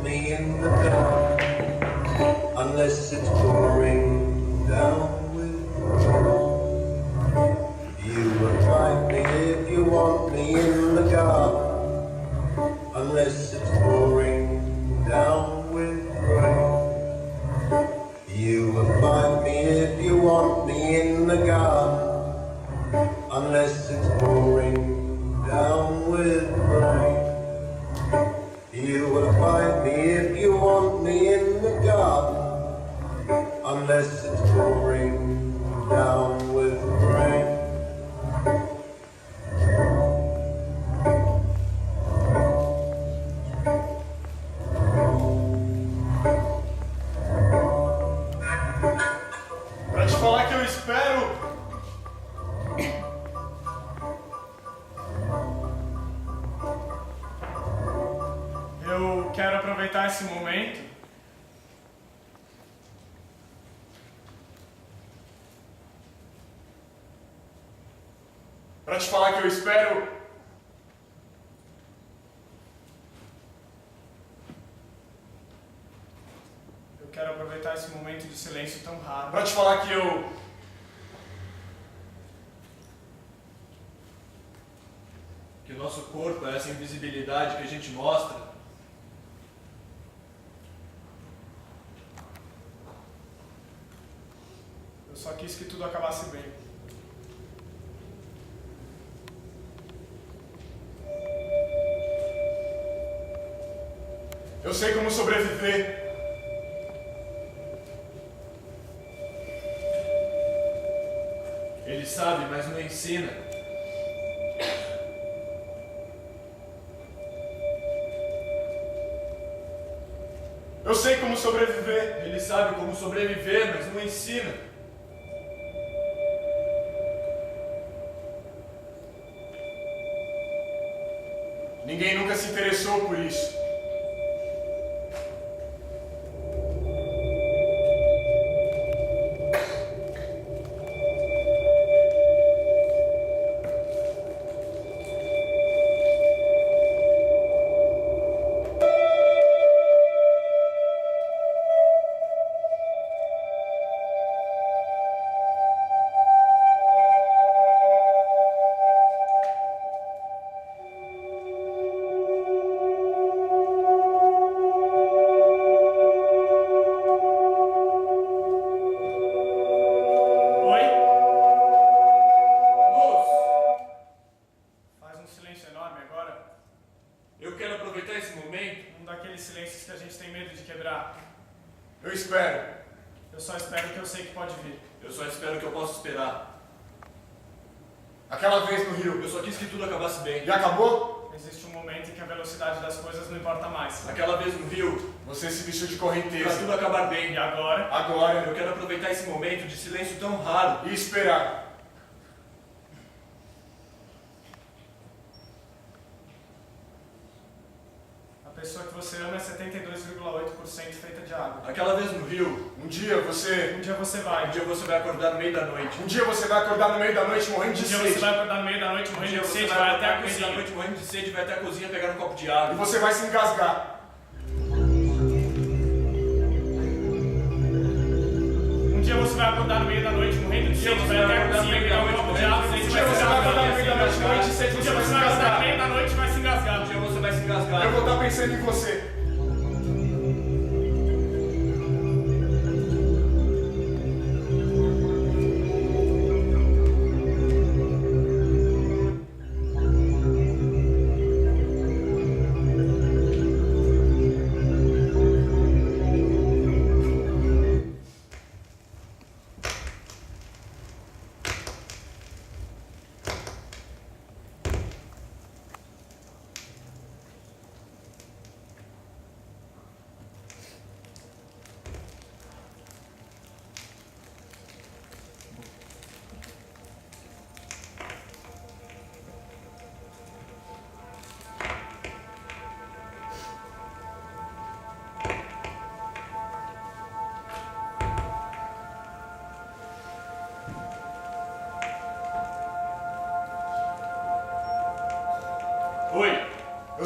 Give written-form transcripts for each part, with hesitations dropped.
me in the dark, unless it's pouring down with rain. You will find me if you want me in the garden, unless it's pouring down with rain. You will find me if you want me in the garden, unless it's pouring down with rain. You will find me if you want me in the garden, unless it's pouring down with rain. Pra te falar que eu espero. Eu quero aproveitar esse momento pra te falar que eu espero. Eu quero aproveitar esse momento de silêncio tão raro pra te falar que o nosso corpo é essa invisibilidade que a gente mostra. Eu só quis que tudo acabasse bem. Eu sei como sobreviver. Ele sabe, mas não ensina. Eu sei como sobreviver. Ele sabe como sobreviver, mas não ensina. Ninguém nunca se interessou por isso. Eu espero. Eu só espero que eu sei que pode vir. Eu só espero que eu possa esperar. Aquela vez no Rio, Eu só quis que tudo acabasse bem. e acabou? Existe um momento em que a velocidade das coisas não importa mais. Aquela vez no Rio, Você se vestiu de pra correnteza. tudo acabar bem. E agora, Eu quero aproveitar esse momento de silêncio tão raro e esperar. A pessoa que você ama é 72,8% feita de água. Aquela vez no Rio, Um dia você vai. um dia você vai acordar no meio da noite. Um dia você vai acordar no meio da noite morrendo de Um dia sede. você vai acordar no meio da noite Um morrendo dia de você sede, vai vai acordar até a no meio da cozinha. noite morrendo de sede, vai até a cozinha pegar um copo de E água. você vai se engasgar. Um dia você vai acordar no meio da noite morrendo de sede, vai até a cozinha pegar um copo de água, Um dia você vai acordar no meio da noite morrendo de sede. Um dia Você vai você se vai acordar no engasgar. meio da noite e vai se engasgar. Um dia você vai se engasgar. Eu vou estar pensando em você.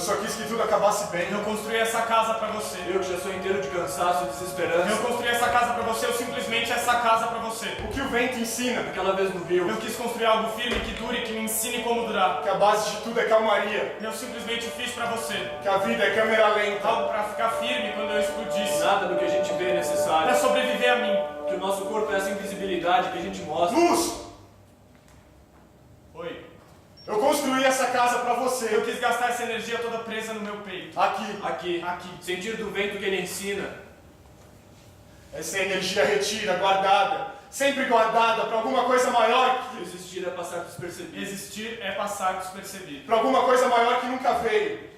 só quis que tudo acabasse bem. Eu construí essa casa pra você. Eu que já sou inteiro de cansaço e desesperança. Eu construí essa casa pra você, eu simplesmente essa casa pra você. O que o vento ensina? Aquela vez no rio. Eu quis construir algo firme, que dure, que me ensine como durar. Que a base de tudo é calmaria. Eu simplesmente fiz pra você. Que a vida é câmera lenta. Algo pra ficar firme quando eu explodisse. Nada do que a gente vê é Pra necessário. sobreviver a mim. Que o nosso corpo é essa invisibilidade que a gente mostra. Luz! Oi. Eu construí essa casa pra você. Eu quis gastar essa energia toda presa no meu peito. Aqui. Aqui. Aqui. Sentir do vento que ele ensina. Essa energia retida, guardada. Sempre guardada pra alguma coisa maior. Existir é passar despercebido. Existir é passar despercebido. Pra alguma coisa maior que nunca veio.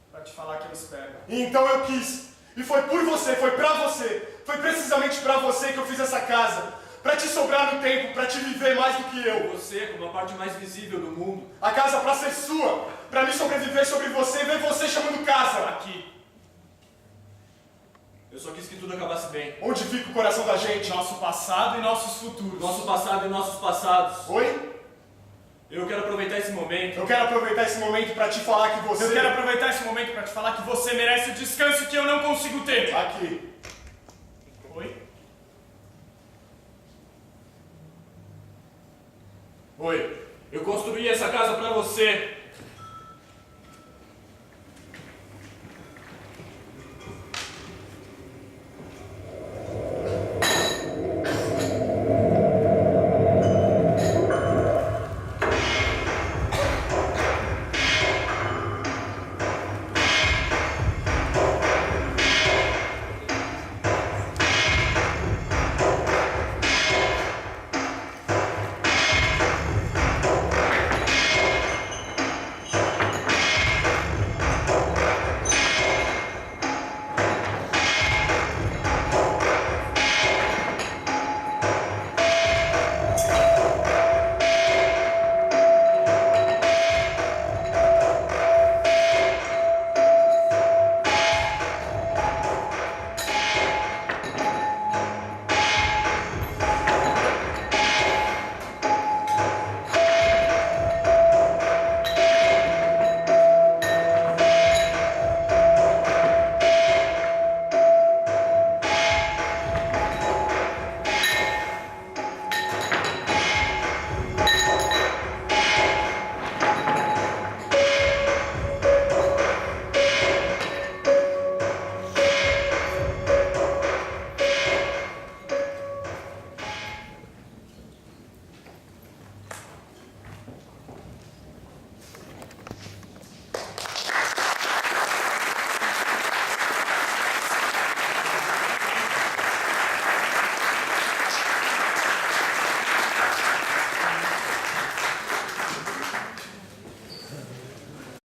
Pra te falar que eu espero. E então eu quis. E foi por você, foi pra você. Foi precisamente pra você que eu fiz essa casa. Pra te sobrar no tempo, pra te viver mais do que eu. Você, como a parte mais visível do mundo. A casa pra ser sua. Pra me sobreviver sobre você e ver você chamando casa. Aqui. Eu só quis que tudo acabasse bem. Onde fica o coração da gente? Nosso passado e nossos futuros. Nosso passado e nossos passados. Oi? Eu quero aproveitar esse momento. Eu quero aproveitar esse momento pra te falar que você... Eu quero aproveitar esse momento pra te falar que você merece o descanso que eu não consigo ter. Aqui. Oi? Oi. Eu construí essa casa pra você.